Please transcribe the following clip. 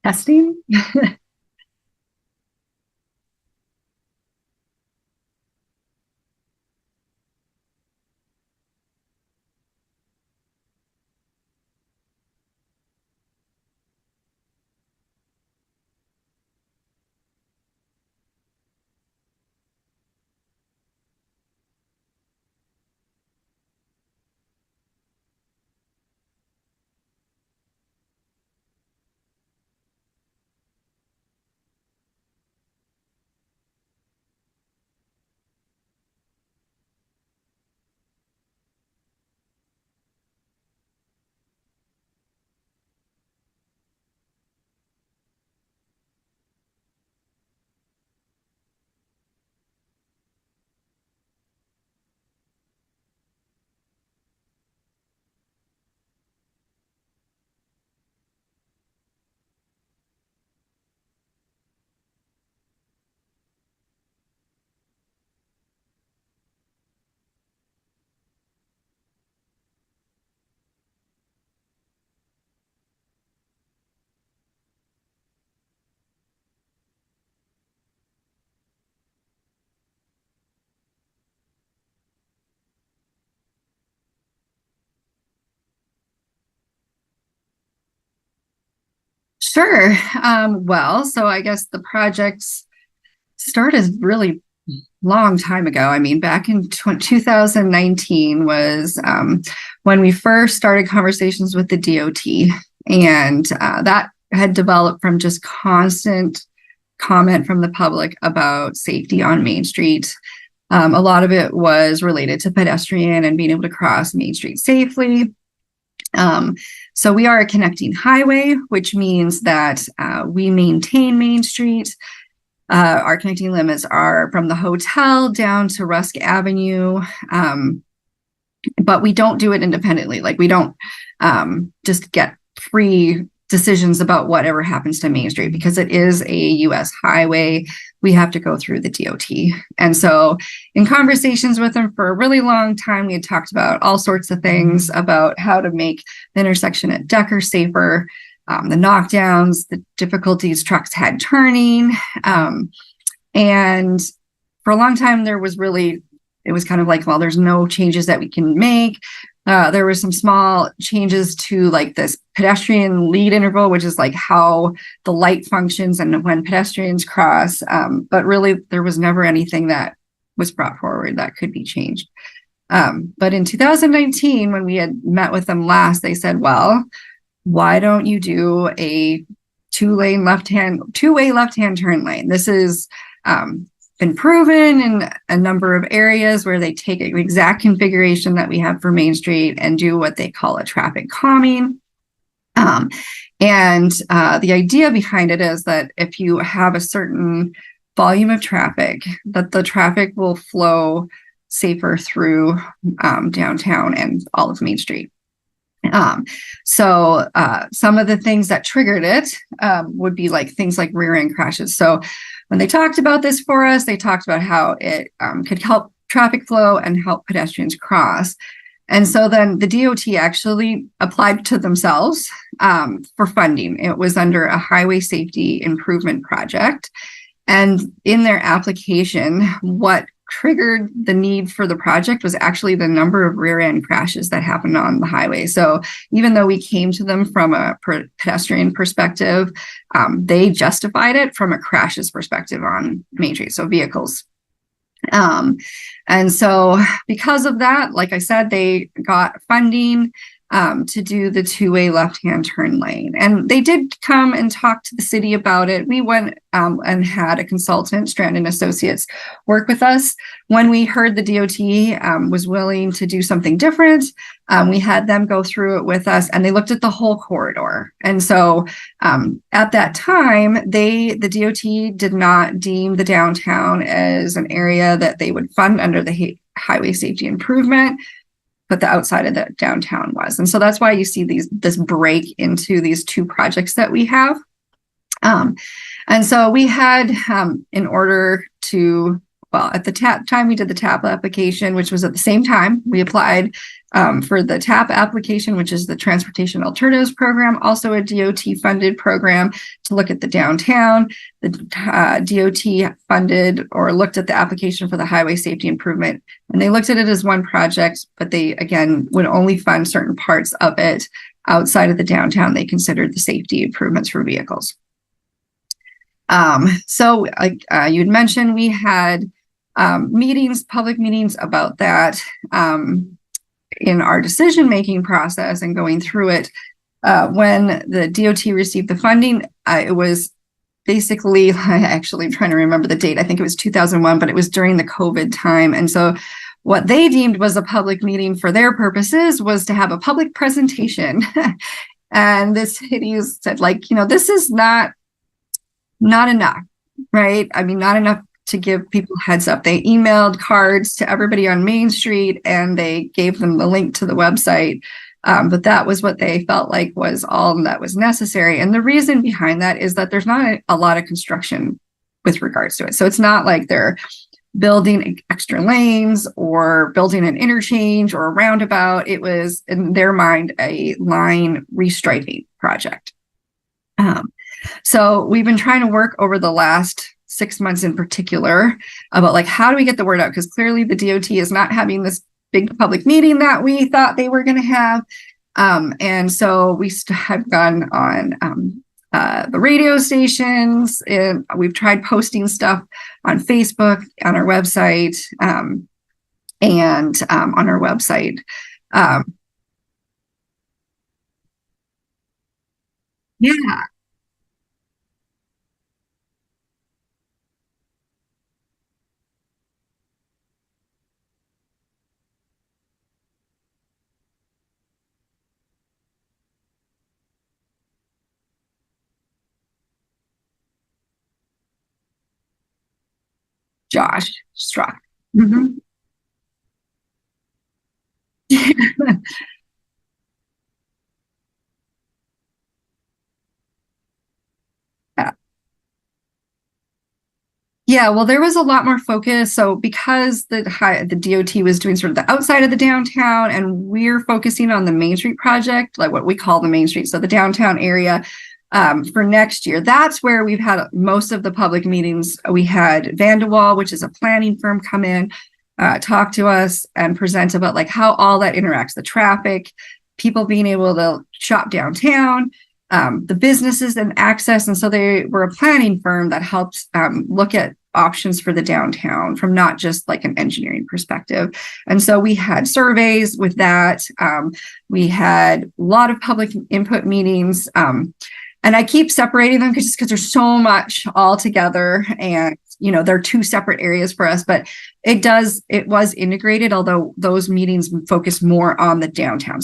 Testing? Sure. So I guess the projects started really long time ago. I mean, back in 2019 was when we first started conversations with the DOT, and that had developed from just constant comment from the public about safety on Main Street. A lot of it was related to pedestrian and being able to cross Main Street safely. Um, so we are a connecting highway, which means that we maintain Main Street. Our connecting limits are from the hotel down to Rusk Avenue, but we don't do it independently. Like we don't just get free decisions about whatever happens to Main Street because it is a U.S. highway. We have to go through the DOT. And so in conversations with them for a really long time, we had talked about all sorts of things about how to make the intersection at Decker safer, the knockdowns, the difficulties trucks had turning. And for a long time, it was kind of like, well, there's no changes that we can make. There were some small changes to like this pedestrian lead interval, which is like how the light functions and when pedestrians cross. But really, there was never anything that was brought forward that could be changed. But in 2019, when we had met with them last, they said, well, why don't you do a two-way left-hand turn lane? This is been proven in a number of areas where they take an exact configuration that we have for Main Street and do what they call a traffic calming. And the idea behind it is that if you have a certain volume of traffic, that the traffic will flow safer through downtown and all of Main Street. So some of the things that triggered it would be like things like rear end crashes. So when they talked about this for us, they talked about how it could help traffic flow and help pedestrians cross. And so then the DOT actually applied to themselves for funding. It was under a highway safety improvement project. And in their application, what triggered the need for the project was actually the number of rear end crashes that happened on the highway. So even though we came to them from a pedestrian perspective, they justified it from a crashes perspective on Main Street, so vehicles. And so because of that, like I said, they got funding to do the two-way left-hand turn lane. And they did come and talk to the city about it. We went and had a consultant, Strand & Associates, work with us. When we heard the DOT was willing to do something different, we had them go through it with us, and they looked at the whole corridor. And so at that time, the DOT did not deem the downtown as an area that they would fund under the highway safety improvement, but the outside of the downtown was. And so that's why you see this break into these two projects that we have. And so we had, in order to, well, at the time we did the TAP application, which was at the same time we applied For the TAP application, which is the Transportation Alternatives Program, also a DOT-funded program to look at the downtown. The DOT funded or looked at the application for the highway safety improvement, and they looked at it as one project, but they, again, would only fund certain parts of it. Outside of the downtown, they considered the safety improvements for vehicles. So you'd mentioned we had meetings, public meetings about that. In our decision-making process and going through it, when the DOT received the funding, it was basically, I'm trying to remember the date. I think it was 2001, but it was during the COVID time. And so what they deemed was a public meeting for their purposes was to have a public presentation. And the cities said, this is not enough, right? I mean, not enough to give people heads up. They emailed cards to everybody on Main Street and they gave them the link to the website. But that was what they felt like was all that was necessary. And the reason behind that is that there's not a lot of construction with regards to it. So it's not like they're building extra lanes or building an interchange or a roundabout. It was, in their mind, a line restriping project. So we've been trying to work over the last 6 months in particular about how do we get the word out? Because clearly the DOT is not having this big public meeting that we thought they were going to have. And so we have gone on the radio stations, and we've tried posting stuff on Facebook, on our website, and on our website. Yeah. Josh Struck. Mm-hmm. Yeah, well, there was a lot more focus. So because the DOT was doing sort of the outside of the downtown, and we're focusing on the Main Street project, like what we call the Main Street, so the downtown area, for next year. That's where we've had most of the public meetings. We had Vanderwall, which is a planning firm, come in, talk to us and present about how all that interacts, the traffic, people being able to shop downtown, the businesses and access. And so they were a planning firm that helped look at options for the downtown from not just an engineering perspective. And so we had surveys with that. We had a lot of public input meetings. And I keep separating them just because there's so much all together, and they're two separate areas for us, but it was integrated, although those meetings focus more on the downtown.